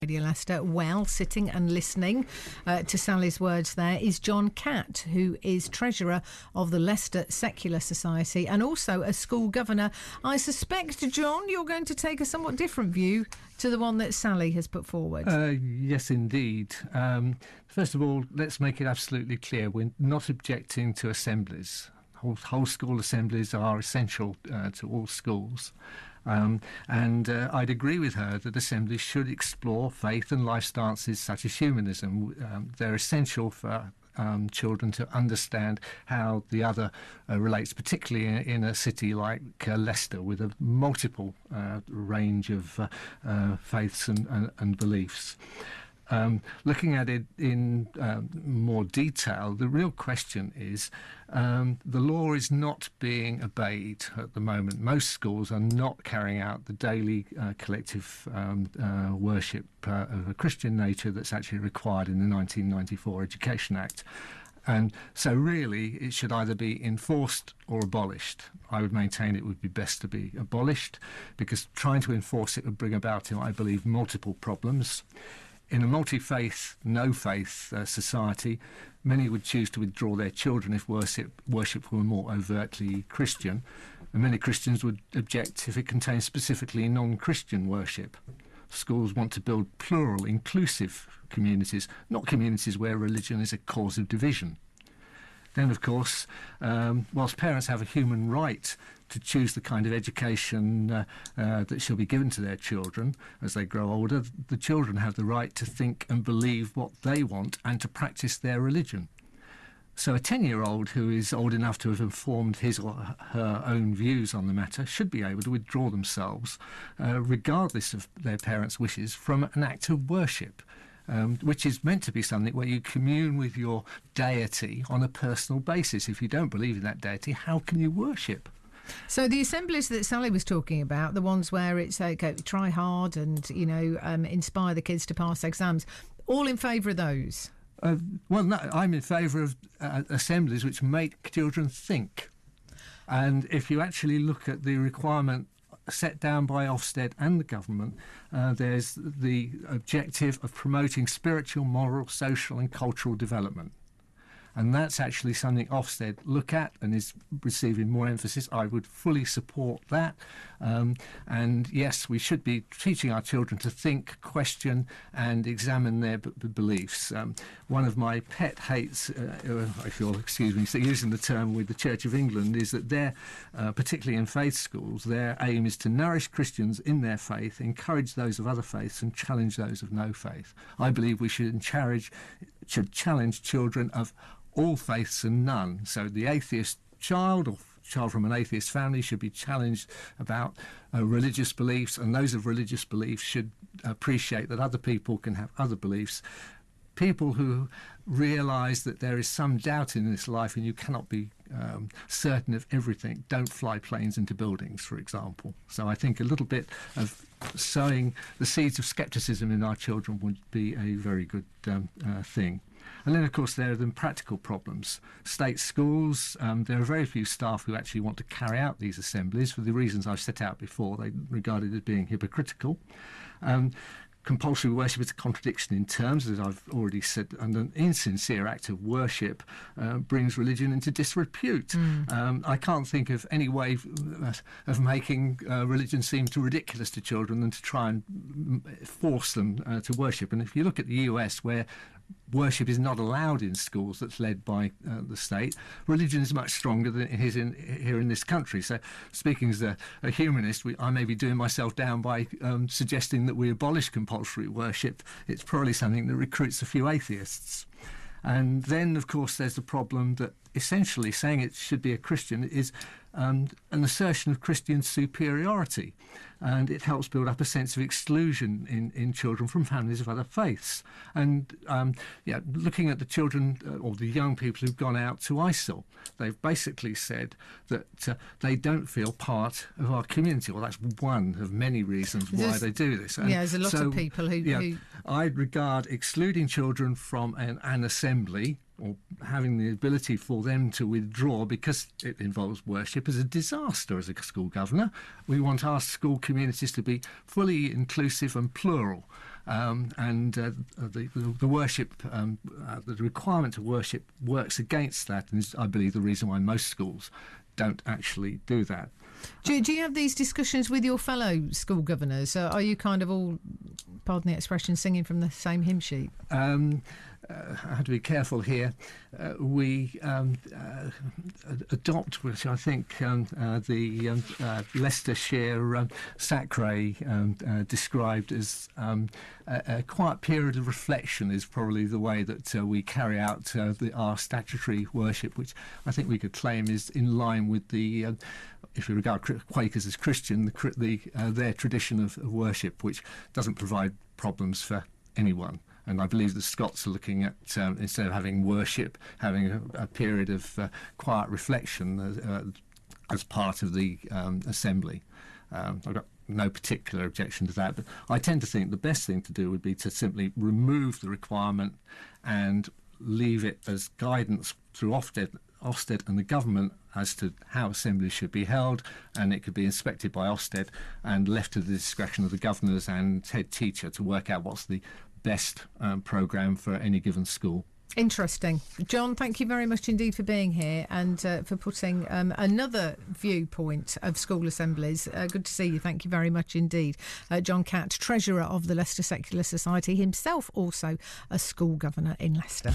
Radio Leicester. Well, sitting and listening to Sally's words there is John Catt, who is Treasurer of the Leicester Secular Society and also a school governor. I suspect, John, you're going to take a somewhat different view to the one that Sally has put forward. Yes, indeed. First of all, let's make it absolutely clear we're not objecting to assemblies. Whole school assemblies are essential to all schools. And I'd agree with her that assemblies should explore faith and life stances such as humanism. They're essential for children to understand how the other relates, particularly in a city like Leicester with a multiple range of faiths and beliefs. Looking at it in more detail, the real question is the law is not being obeyed at the moment. Most schools are not carrying out the daily collective worship of a Christian nature that's actually required in the 1994 Education Act. And so really it should either be enforced or abolished. I would maintain it would be best to be abolished because trying to enforce it would bring about, I believe, multiple problems. In a multi-faith, no-faith society, many would choose to withdraw their children if worship were more overtly Christian, and many Christians would object if it contains specifically non-Christian worship. Schools want to build plural, inclusive communities, not communities where religion is a cause of division. Then, of course, whilst parents have a human right to choose the kind of education that shall be given to their children as they grow older, the children have the right to think and believe what they want and to practice their religion. So a 10-year-old who is old enough to have informed his or her own views on the matter should be able to withdraw themselves, regardless of their parents' wishes, from an act of worship. Which is meant to be something where you commune with your deity on a personal basis. If you don't believe in that deity, how can you worship? So the assemblies that Sally was talking about, the ones where it's okay, try hard and, inspire the kids to pass exams, all in favour of those? Well, no, I'm in favour of assemblies which make children think. And if you actually look at the requirement set down by Ofsted and the government, there's the objective of promoting spiritual, moral, social and cultural development. And that's actually something Ofsted look at and is receiving more emphasis. I would fully support that. And yes, we should be teaching our children to think, question and examine their beliefs. One of my pet hates, if you'll excuse me using the term with the Church of England, is that they're, particularly in faith schools, their aim is to nourish Christians in their faith, encourage those of other faiths and challenge those of no faith. I believe we should challenge children of all faiths and none. So the atheist child or child from an atheist family should be challenged about religious beliefs, and those of religious beliefs should appreciate that other people can have other beliefs. People who realise that there is some doubt in this life and you cannot be certain of everything don't fly planes into buildings, for example. So I think a little bit of sowing the seeds of scepticism in our children would be a very good thing. And then, of course, there are the practical problems. State schools, there are very few staff who actually want to carry out these assemblies for the reasons I've set out before. They regard it as being hypocritical. Compulsory worship is a contradiction in terms, as I've already said, and an insincere act of worship brings religion into disrepute. I can't think of any way of making religion seem too ridiculous to children than to try and force them to worship. And if you look at the US, where worship is not allowed in schools that's led by the state, religion is much stronger than it is here in this country. So speaking as a humanist, I may be doing myself down by suggesting that we abolish compulsory worship. It's probably something that recruits a few atheists. And then, of course, there's the problem that essentially saying it should be a Christian is an assertion of Christian superiority, and it helps build up a sense of exclusion in children from families of other faiths. And looking at the children or the young people who've gone out to ISIL, they've basically said that they don't feel part of our community. Well, that's one of many reasons why they do this. And there's a lot of people who... I'd regard excluding children from an assembly or having the ability for them to withdraw because it involves worship is a disaster as a school governor. We want our school communities to be fully inclusive and plural. and the worship, the requirement to worship works against that, and is, I believe, the reason why most schools don't actually do that. Do you have these discussions with your fellow school governors? Are you kind of all, pardon the expression, singing from the same hymn sheet? I have to be careful here. We adopt, which I think the Leicestershire Sacre described as a quiet period of reflection, is probably the way that we carry out our statutory worship, which I think we could claim is in line with the, if you regard Quakers as Christian, their tradition of worship, which doesn't provide problems for anyone. And I believe the Scots are looking at, instead of having worship, having a period of quiet reflection as part of the assembly. I've got no particular objection to that, but I tend to think the best thing to do would be to simply remove the requirement and leave it as guidance through Ofsted and the government as to how assemblies should be held, and it could be inspected by Ofsted and left to the discretion of the governors and head teacher to work out what's the best programme for any given school. Interesting. John, thank you very much indeed for being here and for putting another viewpoint of school assemblies. Good to see you. Thank you very much indeed. John Catt, Treasurer of the Leicester Secular Society, himself also a school governor in Leicester.